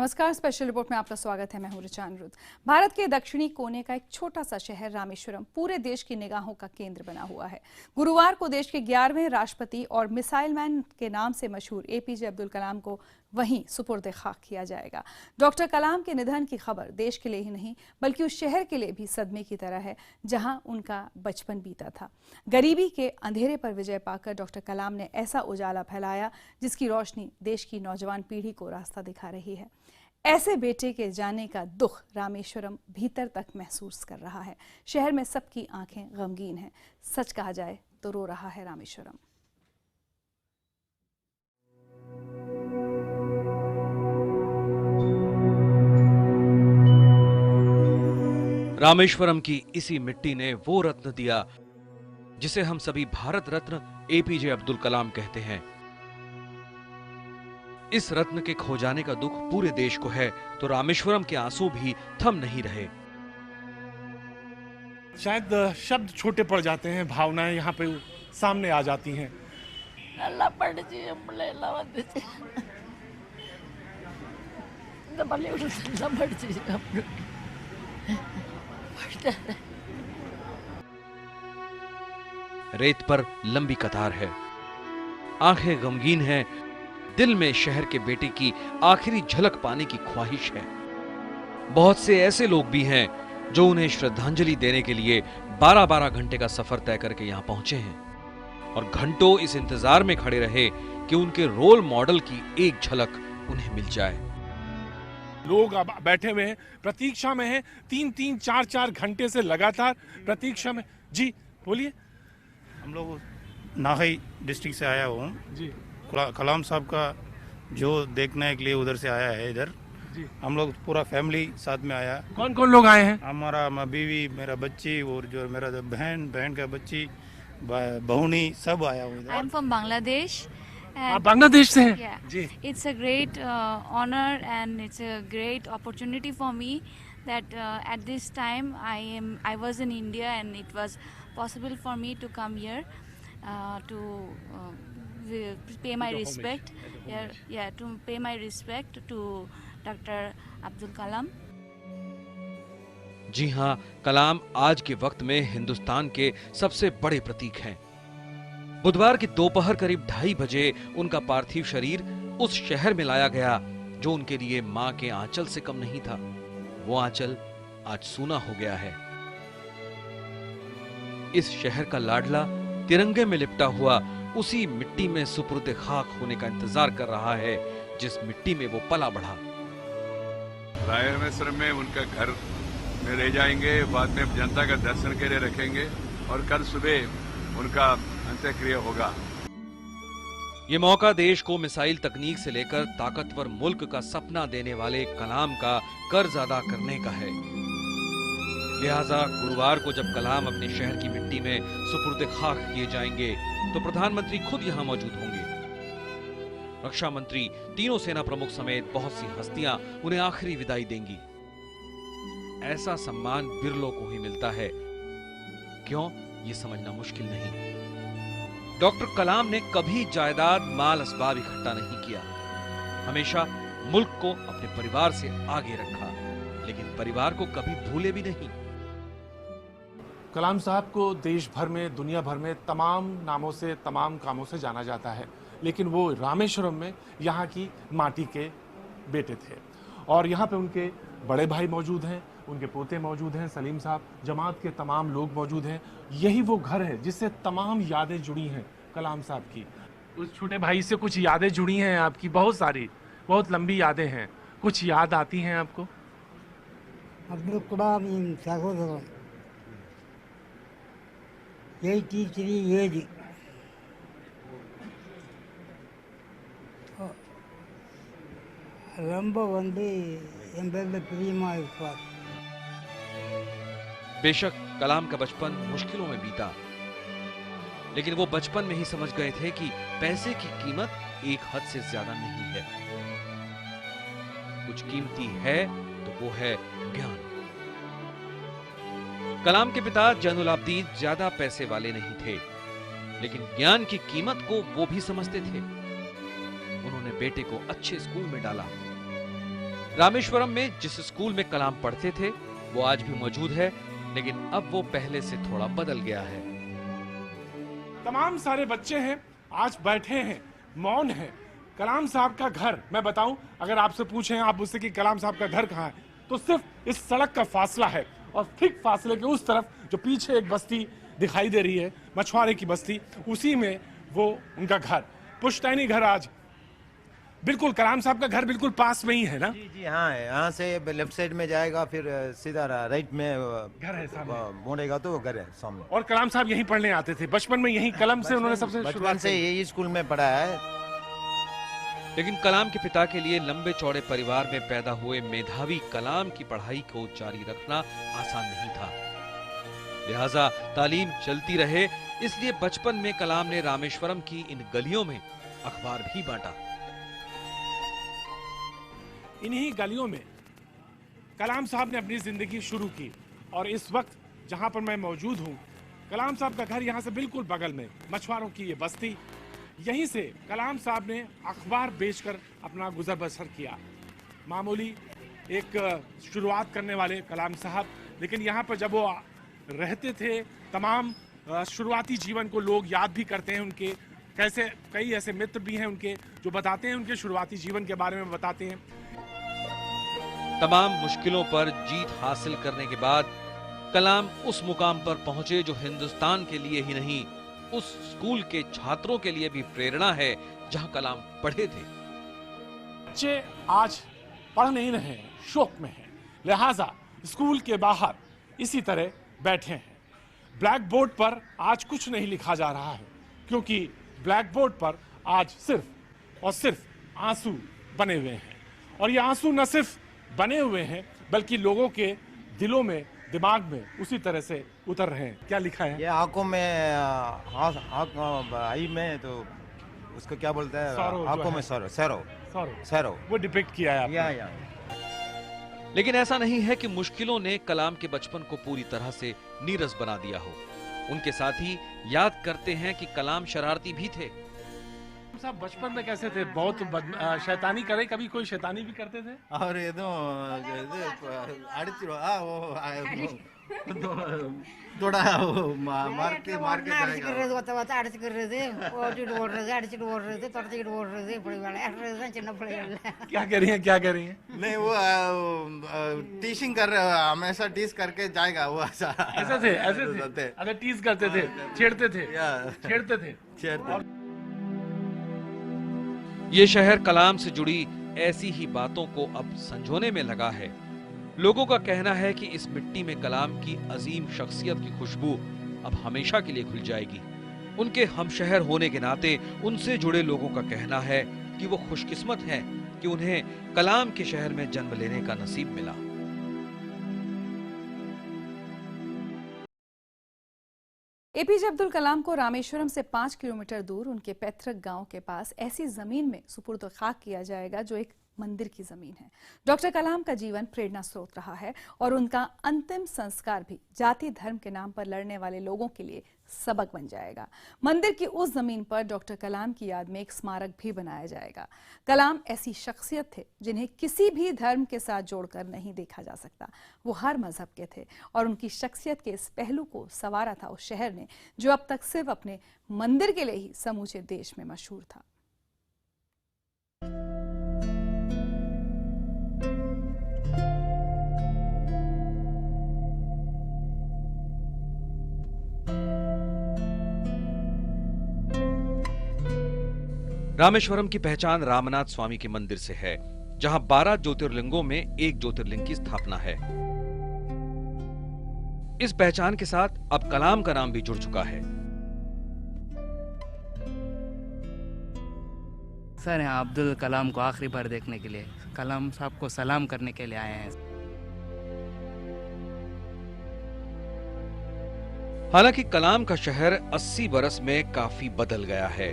नमस्कार, special report में आपका स्वागत है। मैं हूं ऋचा अनिरुद्ध। भारत के दक्षिणी कोने का एक छोटा सा शहर रामेश्वरम पूरे देश की निगाहों का केंद्र बना हुआ है। गुरुवार को देश के 11वें राष्ट्रपति और मिसाइल मैन के नाम से मशहूर एपीजे अब्दुल कलाम को वहीं सुपुर्द खाक किया जाएगा। डॉक्टर कलाम के निधन की खबर देश के लिए ही नहीं बल्कि उस शहर के लिए भी सदमे की तरह है जहां उनका बचपन बीता था। गरीबी के अंधेरे पर विजय पाकर डॉक्टर कलाम ने ऐसा उजाला फैलाया जिसकी रोशनी देश की नौजवान पीढ़ी को रास्ता दिखा रही है। ऐसे बेटे के जाने का दुख रामेश्वरम भीतर तक महसूस कर रहा है। शहर में सबकी आंखें गमगीन हैं। सच कहा जाए तो रो रहा है रामेश्वरम। रामेश्वरम की इसी मिट्टी ने वो रत्न दिया जिसे हम सभी भारत रत्न एपीजे अब्दुल कलाम कहते हैं। इस रत्न के खो जाने का दुख पूरे देश को है तो रामेश्वरम के आंसू भी थम नहीं रहे। शायद शब्द छोटे पड़ जाते हैं, भावनाएं यहाँ पे सामने आ जाती हैं। रेत पर लंबी कतार है, आंखें गमगीन हैं, दिल में शहर के बेटे की आखिरी झलक पाने की ख्वाहिश है। बहुत से ऐसे लोग भी हैं जो उन्हें श्रद्धांजलि देने के लिए 12-12 घंटे का सफर तय करके यहाँ पहुंचे हैं और घंटों इस इंतजार में खड़े रहे कि उनके रोल मॉडल की एक झलक उन्हें मिल जाए। लोग अब बैठे हुए हैं, प्रतीक्षा में हैं, 3-3, 4-4 घंटे से लगातार प्रतीक्षा में। जी बोलिए। हम लोग नाहई डिस्ट्रिक्ट से आया हूँ जी। कलाम साहब का जो देखने के लिए उधर से आया है इधर जी। हम लोग पूरा फैमिली साथ में आया। कौन कौन लोग आए हैं? हमारा बीवी, मेरा बच्ची और जो मेरा बहन का बच्ची, बहुनी, सब आया हुआ इधर। I am from Bangladesh. आप बांग्लादेश से हैं? Yeah. Ji. It's a great honor and it's a great opportunity for me that at this time I was in India and it was possible for me to come here to pay my respect. To pay my respect to Dr. Abdul Kalam. जी हां, कलाम आज के वक्त में हिंदुस्तान के सबसे बड़े प्रतीक हैं। बुधवार की दोपहर करीब 2:30 बजे उनका पार्थिव शरीर उस शहर में लाया गया जो उनके लिए मां के आंचल से कम नहीं था। वो आंचल आज सूना हो गया है। इस शहर का लाडला तिरंगे में लिपटा हुआ उसी मिट्टी में सुपुर्द खाक होने का इंतजार कर रहा है जिस मिट्टी में वो पला बढ़ा। रामेश्वरम में उनका घर में रह जाएंगे, बाद में जनता का दर्शन के लिए रखेंगे और कल सुबह उनका अंत्यक्रिया होगा। ये मौका देश को मिसाइल तकनीक से लेकर ताकतवर मुल्क का सपना देने वाले कलाम का कर्ज अदा करने का है। लिहाजा गुरुवार को जब कलाम अपने शहर की मिट्टी में सुपुर्द खाक किए जाएंगे तो प्रधानमंत्री खुद यहां मौजूद होंगे। रक्षा मंत्री, तीनों सेना प्रमुख समेत बहुत सी हस्तियां उन्हें आखिरी विदाई देंगी। ऐसा सम्मान बिरलों को ही मिलता है। क्यों, ये समझना मुश्किल नहीं। डॉक्टर कलाम ने कभी जायदाद, माल, असबाब इकट्ठा नहीं किया। हमेशा मुल्क को अपने परिवार से आगे रखा, लेकिन परिवार को कभी भूले भी नहीं। कलाम साहब को देश भर में, दुनिया भर में तमाम नामों से, तमाम कामों से जाना जाता है, लेकिन वो रामेश्वरम में यहाँ की माटी के बेटे थे और यहाँ पे उनके बड़े भाई मौजूद हैं, उनके पोते मौजूद हैं, सलीम साहब, जमात के तमाम लोग मौजूद हैं। यही वो घर है जिससे तमाम यादें जुड़ी हैं कलाम साहब की। उस छोटे भाई से कुछ यादें जुड़ी हैं आपकी, बहुत सारी, बहुत लंबी यादें हैं। कुछ याद आती हैं आपको? अब्दुल कलाम सहोदर 83 age. ரொம்ப வந்து என் பேர்ல பிரியமா இருப்பார்। बेशक कलाम का बचपन मुश्किलों में बीता, लेकिन वो बचपन में ही समझ गए थे कि पैसे की कीमत एक हद से ज्यादा नहीं है। कुछ कीमती है तो वो है ज्ञान। कलाम के पिता जैनुल आबदीन ज्यादा पैसे वाले नहीं थे, लेकिन ज्ञान की कीमत को वो भी समझते थे। उन्होंने बेटे को अच्छे स्कूल में डाला। रामेश्वरम में जिस स्कूल में कलाम पढ़ते थे वो आज भी मौजूद है, लेकिन अब वो पहले से थोड़ा बदल गया है। तमाम सारे बच्चे हैं, आज बैठे हैं, मौन हैं। कलाम साहब का घर, मैं बताऊं, अगर आपसे पूछें आप मुझसे कि कलाम साहब का घर कहाँ है, तो सिर्फ इस सड़क का फासला है और ठीक फासले के उस तरफ जो पीछे एक बस्ती दिखाई दे रही है, मछुआरे की बस्ती, उसी में वो उनका घर, पुश्तैनी घर। आज बिल्कुल कलाम साहब का घर बिल्कुल पास में ही है ना? जी जी हाँ है, यहाँ से लेफ्ट साइड में जाएगा, फिर सीधा राइट में घर है सामने, मोड़ेगा तो घर है सामने। और कलाम साहब यहीं पढ़ने आते थे बचपन में, यहीं कलम से उन्होंने सबसे बचपन शुरुआत से की। यही स्कूल में पढ़ा है। लेकिन कलाम के पिता के लिए लंबे चौड़े परिवार में पैदा हुए मेधावी कलाम की पढ़ाई को जारी रखना आसान नहीं था, लिहाजा तालीम चलती रहे, इसलिए बचपन में कलाम ने रामेश्वरम की इन गलियों में अखबार भी बांटा। इन्हीं गलियों में कलाम साहब ने अपनी जिंदगी शुरू की और इस वक्त जहां पर मैं मौजूद हूं, कलाम साहब का घर यहां से बिल्कुल बगल में, मछुआरों की ये बस्ती, यहीं से कलाम साहब ने अखबार बेचकर अपना गुजर बसर किया। मामूली एक शुरुआत करने वाले कलाम साहब, लेकिन यहाँ पर जब वो रहते थे, तमाम शुरुआती जीवन को लोग याद भी करते हैं उनके, कैसे कई ऐसे मित्र भी हैं उनके जो बताते हैं उनके शुरुआती जीवन के बारे में बताते हैं। तमाम मुश्किलों पर जीत हासिल करने के बाद कलाम उस मुकाम पर पहुंचे जो हिंदुस्तान के लिए ही नहीं, उस स्कूल के छात्रों के लिए भी प्रेरणा है जहां कलाम पढ़े थे। बच्चे आज पढ़ नहीं रहे हैं, शौक में हैं, लिहाजा स्कूल के बाहर इसी तरह बैठे हैं। ब्लैक बोर्ड पर आज कुछ नहीं लिखा जा रहा है, क्योंकि ब्लैक बोर्ड पर आज सिर्फ और सिर्फ आंसू बने हुए हैं, और ये आंसू न सिर्फ बने हुए हैं बल्कि लोगों के दिलों में, दिमाग में उसी तरह से उतर रहे हैं। क्या लिखा है? ये आंखों में आई में तो उसको क्या बोलते हैं, आंखों में सैरो वो डिपिक्ट किया है आपने। या। लेकिन ऐसा नहीं है कि मुश्किलों ने कलाम के बचपन को पूरी तरह से नीरस बना दिया हो। उनके साथी याद करते हैं कि कलाम शरारती भी थे। साहब बचपन में कैसे थे? बहुत शैतानी करे, कभी कोई शैतानी भी करते थे? और ये तो थोड़ा मार के क्या कह रही हैं, क्या कह रही हैं? नहीं वो टीचिंग कर रहे, हमेशा टीज करके जाएगा वो। ऐसे थे अगर टीज करते थे, छेड़ते थे। ये शहर कलाम से जुड़ी ऐसी ही बातों को अब संजोने में लगा है। लोगों का कहना है कि इस मिट्टी में कलाम की अजीम शख्सियत की खुशबू अब हमेशा के लिए घुल जाएगी। उनके हमशहर होने के नाते उनसे जुड़े लोगों का कहना है कि वो खुशकिस्मत हैं कि उन्हें कलाम के शहर में जन्म लेने का नसीब मिला। एपीजे अब्दुल कलाम को रामेश्वरम से 5 किलोमीटर दूर उनके पैतृक गांव के पास ऐसी जमीन में सुपुर्द खाक किया जाएगा जो एक मंदिर की जमीन है। डॉक्टर कलाम का जीवन प्रेरणा स्रोत रहा है और उनका अंतिम संस्कार भी जाति धर्म के नाम पर लड़ने वाले लोगों के लिए सबक बन जाएगा। मंदिर की उस जमीन पर डॉक्टर कलाम की याद में एक स्मारक भी बनाया जाएगा। कलाम ऐसी शख्सियत थे जिन्हें किसी भी धर्म के साथ जोड़कर नहीं देखा जा सकता। वो हर मजहब के थे और उनकी शख्सियत के इस पहलू को संवारा था उस शहर ने जो अब तक सिर्फ अपने मंदिर के लिए ही समूचे देश में मशहूर था। रामेश्वरम की पहचान रामनाथ स्वामी के मंदिर से है, जहां 12 ज्योतिर्लिंगों में एक ज्योतिर्लिंग की स्थापना है। इस पहचान के साथ अब कलाम का नाम भी जुड़ चुका है। सर यहाँ अब्दुल कलाम को आखिरी बार देखने के लिए, कलाम साहब को सलाम करने के लिए आए हैं। हालांकि कलाम का शहर 80 बरस में काफी बदल गया है,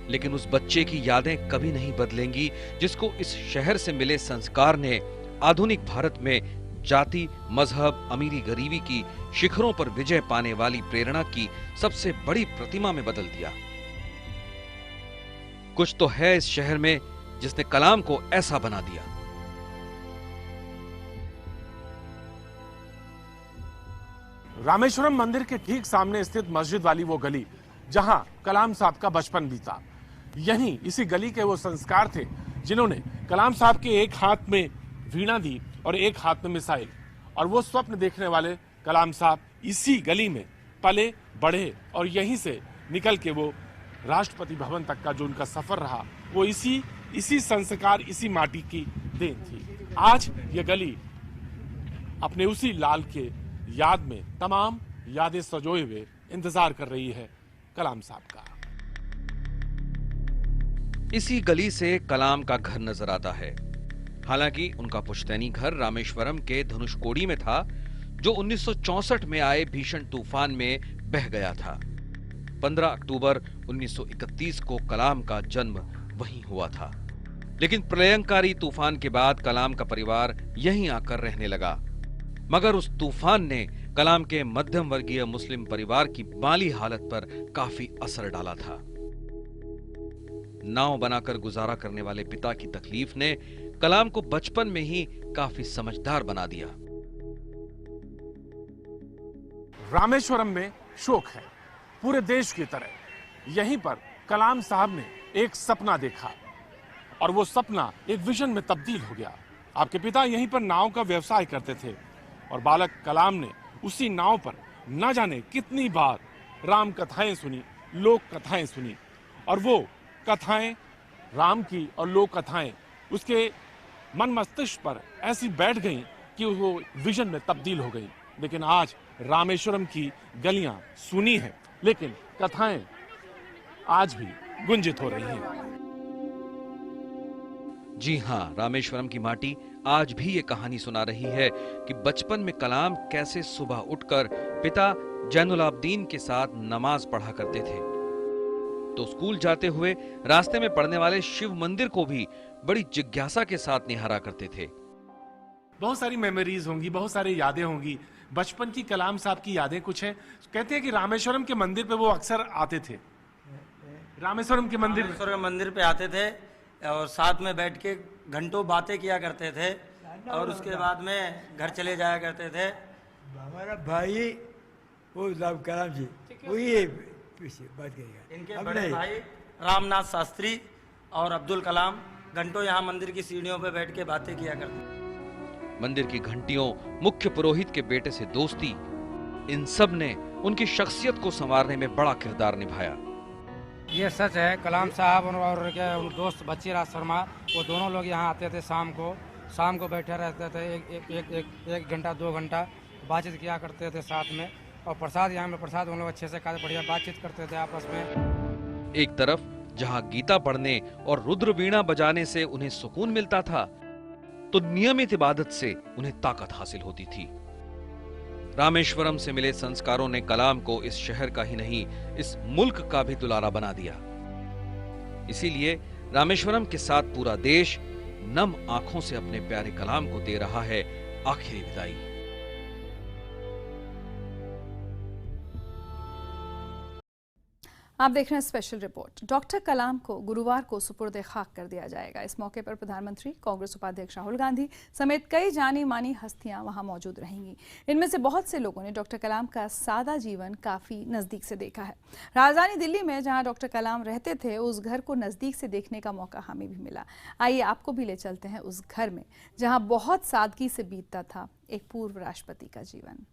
लेकिन उस बच्चे की यादें कभी नहीं बदलेंगी जिसको इस शहर से मिले संस्कार ने आधुनिक भारत में जाति, मजहब, अमीरी गरीबी की शिखरों पर विजय पाने वाली प्रेरणा की सबसे बड़ी प्रतिमा में बदल दिया। कुछ तो है इस शहर में जिसने कलाम को ऐसा बना दिया। रामेश्वरम मंदिर के ठीक सामने स्थित मस्जिद वाली वो गली जहां कलाम साहब का बचपन बीता, यहीं इसी गली के वो संस्कार थे जिन्होंने कलाम साहब के एक हाथ में वीणा दी और एक हाथ में मिसाइल, और वो स्वप्न देखने वाले कलाम साहब इसी गली में पले बढ़े और यहीं से निकल के वो राष्ट्रपति भवन तक का जो उनका सफर रहा वो इसी संस्कार, इसी माटी की देन थी। आज ये गली अपने उसी लाल के याद में तमाम यादें सजोए हुए इंतजार कर रही है कलाम साहब का। इसी गली से कलाम का घर नजर आता है। हालांकि उनका पुश्तैनी घर रामेश्वरम के धनुषकोडी में था, जो 1964 में आए भीषण तूफान में बह गया था। 15 अक्टूबर 1931 को कलाम का जन्म वहीं हुआ था, लेकिन प्रलयंकारी तूफान के बाद कलाम का परिवार यहीं आकर रहने लगा। मगर उस तूफान ने कलाम के मध्यम वर्गीय मुस्लिम परिवार की माली हालत पर काफी असर डाला था। नाव बनाकर गुजारा करने वाले पिता की तकलीफ ने कलाम को बचपन में ही काफी समझदार बना दिया। रामेश्वरम में शोक है, पूरे देश की तरह यहीं पर कलाम साहब ने एक सपना देखा और वो सपना एक विजन में तब्दील हो गया। आपके पिता यहीं पर नाव का व्यवसाय करते थे और बालक कलाम ने उसी नाव पर न जाने कितनी बार राम कथाएं सुनी, लोक कथाएं सुनी, और वो कथाएं राम की और लोक कथाएं उसके मन मस्तिष्क पर ऐसी बैठ गईं कि वो विजन में तब्दील हो गई। लेकिन आज रामेश्वरम की गलियां सुनी हैं, लेकिन कथाएं आज भी गुंजित हो रही हैं। जी हां, रामेश्वरम की माटी आज भी ये कहानी सुना रही है कि बचपन में कलाम कैसे सुबह उठकर पिता जैनुल आबदीन के साथ नमाज पढ़ा करते थे, तो स्कूल जाते हुए रास्ते में पड़ने वाले शिव मंदिर को भी बड़ी जिज्ञासा के साथ निहारा करते थे। बहुत सारी मेमोरीज होंगी, बहुत सारी यादें होंगी। बचपन की कलाम साहब की यादें कुछ है। कहते हैं कि रामेश्वरम के मंदिर पे वो अक्सर आते थे। रामेश्वरम के मंदिर पे आते थे और साथ में बैठ के घंटों बातें किया करते थे और उसके बाद में घर चले जाया करते थे। हमारा भाई वो कलाम जी वही बात करेगा। इनके बड़े भाई रामनाथ शास्त्री और अब्दुल कलाम घंटों यहाँ मंदिर की सीढ़ियों पे बैठ के बातें किया करते थे। मंदिर की घंटियों, मुख्य पुरोहित के बेटे से दोस्ती, इन सब ने उनकी शख्सियत को संवारने में बड़ा किरदार निभाया। ये सच है, कलाम साहब और क्या उन दोस्त बच्चीराज शर्मा, वो दोनों लोग यहाँ आते थे शाम को बैठे रहते थे। एक घंटा 2 घंटा बातचीत किया करते थे साथ में, और प्रसाद यहाँ में प्रसाद उन लोग अच्छे से खाते, बढ़िया बातचीत करते थे आपस में। एक तरफ जहां गीता पढ़ने और रुद्र वीणा बजाने से उन्हें सुकून मिलता था, तो नियमित इबादत से उन्हें ताकत हासिल होती थी। रामेश्वरम से मिले संस्कारों ने कलाम को इस शहर का ही नहीं, इस मुल्क का भी दुलारा बना दिया। इसीलिए रामेश्वरम के साथ पूरा देश नम आंखों से अपने प्यारे कलाम को दे रहा है आखिरी विदाई। आप देख रहे हैं स्पेशल रिपोर्ट। डॉक्टर कलाम को गुरुवार को सुपुर्द खाक कर दिया जाएगा। इस मौके पर प्रधानमंत्री, कांग्रेस उपाध्यक्ष राहुल गांधी समेत कई जानी मानी हस्तियां वहां मौजूद रहेंगी। इनमें से बहुत से लोगों ने डॉक्टर कलाम का सादा जीवन काफी नजदीक से देखा है। राजधानी दिल्ली में जहां डॉक्टर कलाम रहते थे, उस घर को नजदीक से देखने का मौका हमें भी मिला। आइए आपको भी ले चलते हैं उस घर में जहां बहुत सादगी से बीतता था एक पूर्व राष्ट्रपति का जीवन।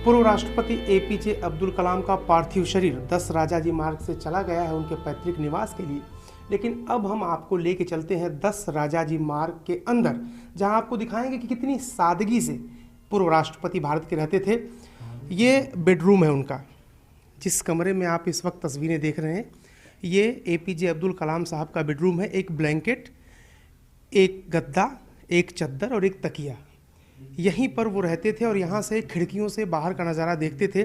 पूर्व राष्ट्रपति एपीजे अब्दुल कलाम का पार्थिव शरीर 10 राजाजी मार्ग से चला गया है उनके पैतृक निवास के लिए। लेकिन अब हम आपको लेके चलते हैं 10 राजाजी मार्ग के अंदर, जहां आपको दिखाएंगे कि कितनी सादगी से पूर्व राष्ट्रपति भारत के रहते थे। ये बेडरूम है उनका, जिस कमरे में आप इस वक्त तस्वीरें देख रहे हैं, ये एपीजे अब्दुल कलाम साहब का बेडरूम है। एक ब्लैंकेट, एक गद्दा, एक चद्दर और एक तकिया, यहीं पर वो रहते थे और यहाँ से खिड़कियों से बाहर का नज़ारा देखते थे।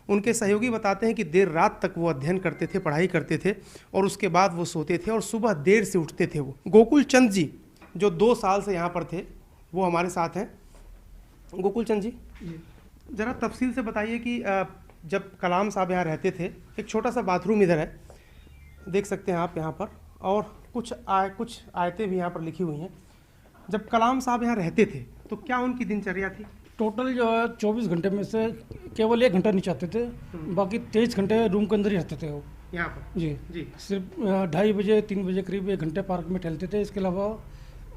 उनके सहयोगी बताते हैं कि देर रात तक वो अध्ययन करते थे, पढ़ाई करते थे और उसके बाद वो सोते थे और सुबह देर से उठते थे। वो गोकुल चंद जी जो 2 साल से यहाँ पर थे वो हमारे साथ हैं। गोकुल चंद जी, ज़रा तफसील से बताइए कि जब कलाम साहब यहाँ रहते थे, एक छोटा सा बाथरूम इधर है, देख सकते हैं आप यहाँ पर, और कुछ आयतें भी यहाँ पर लिखी हुई हैं। जब कलाम साहब यहाँ रहते थे तो क्या उनकी दिनचर्या थी? टोटल जो है 24 घंटे में से केवल 1 घंटा नीचे आते थे, बाकी 23 घंटे रूम के अंदर ही रहते थे वो यहाँ पर। जी सिर्फ 2:30 बजे 3 बजे करीब 1 घंटे पार्क में टहलते थे। इसके अलावा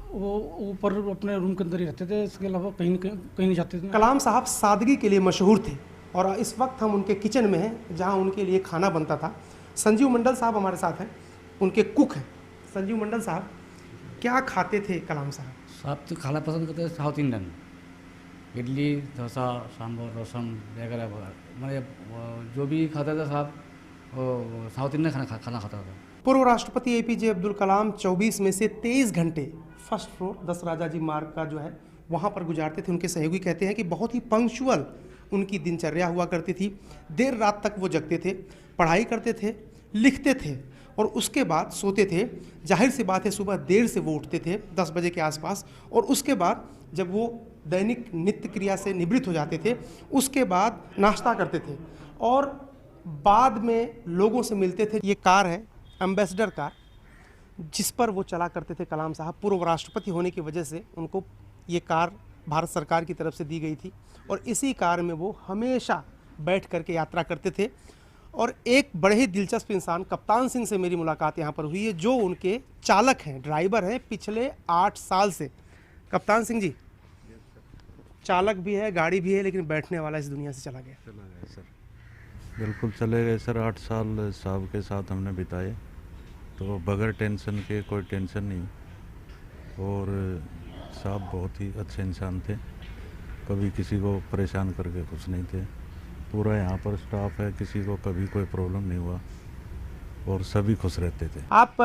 वो ऊपर अपने रूम के अंदर ही रहते थे, इसके अलावा कहीं नहीं जाते थे। कलाम साहब सादगी के लिए मशहूर थे और इस वक्त हम उनके किचन में हैं जहाँ उनके लिए खाना बनता था। संजीव मंडल साहब हमारे साथ हैं, उनके कुक हैं। संजीव मंडल साहब, क्या खाते थे कलाम साहब? साहब तो खाना पसंद करते थे साउथ इंडियन, इडली डोसा सांभर रसम वगैरह, मतलब जो भी खाता था साहब वो साउथ इंडियन खाना खाता था। पूर्व राष्ट्रपति APJ अब्दुल कलाम 24 में से 23 घंटे फर्स्ट फ्लोर 10 राजा जी मार्ग का जो है वहाँ पर गुजारते थे। उनके सहयोगी कहते हैं कि बहुत ही पंक्चुअल उनकी दिनचर्या हुआ करती थी। देर रात तक वो जगते थे, पढ़ाई करते थे, लिखते थे और उसके बाद सोते थे। जाहिर सी बात है सुबह देर से वो उठते थे 10 बजे के आसपास, और उसके बाद जब वो दैनिक नित्य क्रिया से निवृत्त हो जाते थे उसके बाद नाश्ता करते थे और बाद में लोगों से मिलते थे। ये कार है एम्बेसडर कार, जिस पर वो चला करते थे कलाम साहब। पूर्व राष्ट्रपति होने की वजह से उनको ये कार भारत सरकार की तरफ से दी गई थी और इसी कार में वो हमेशा बैठ करके यात्रा करते थे। और एक बड़े ही दिलचस्प इंसान कप्तान सिंह से मेरी मुलाकात यहाँ पर हुई है, जो उनके चालक हैं, ड्राइवर हैं पिछले 8 साल से। कप्तान सिंह जी, चालक भी है, गाड़ी भी है, लेकिन बैठने वाला इस दुनिया से चला गया। सर बिल्कुल चले गए सर। 8 साल साहब के साथ हमने बिताए, तो बगैर टेंशन के, कोई टेंशन नहीं। और साहब बहुत ही अच्छे इंसान थे, कभी किसी को परेशान करके कुछ नहीं थे। पूरा यहाँ पर स्टाफ है, किसी को कभी कोई प्रॉब्लम नहीं हुआ और सभी खुश रहते थे। आप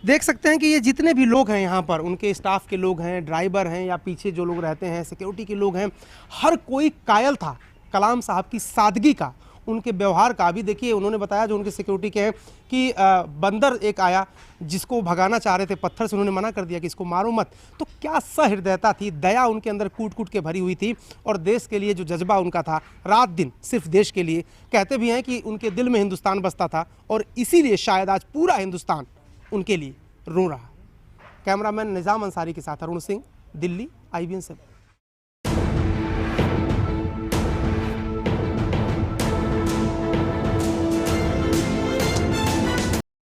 देख सकते हैं कि ये जितने भी लोग हैं यहाँ पर, उनके स्टाफ के लोग हैं, ड्राइवर हैं या पीछे जो लोग रहते हैं, सिक्योरिटी के लोग हैं, हर कोई कायल था कलाम साहब की सादगी का, उनके व्यवहार का। भी देखिए उन्होंने बताया जो उनके सिक्योरिटी के हैं कि बंदर एक आया जिसको भगाना चाह रहे थे पत्थर से, उन्होंने मना कर दिया कि इसको मारो मत। तो क्या सहृदयता थी, दया उनके अंदर कूट कूट के भरी हुई थी और देश के लिए जो जज्बा उनका था, रात दिन सिर्फ देश के लिए। कहते भी हैं कि उनके दिल में हिंदुस्तान बसता था और इसीलिए शायद आज पूरा हिंदुस्तान उनके लिए रो रहा। कैमरामैन निज़ाम अंसारी के साथ अरुण सिंह, दिल्ली, IBN 7।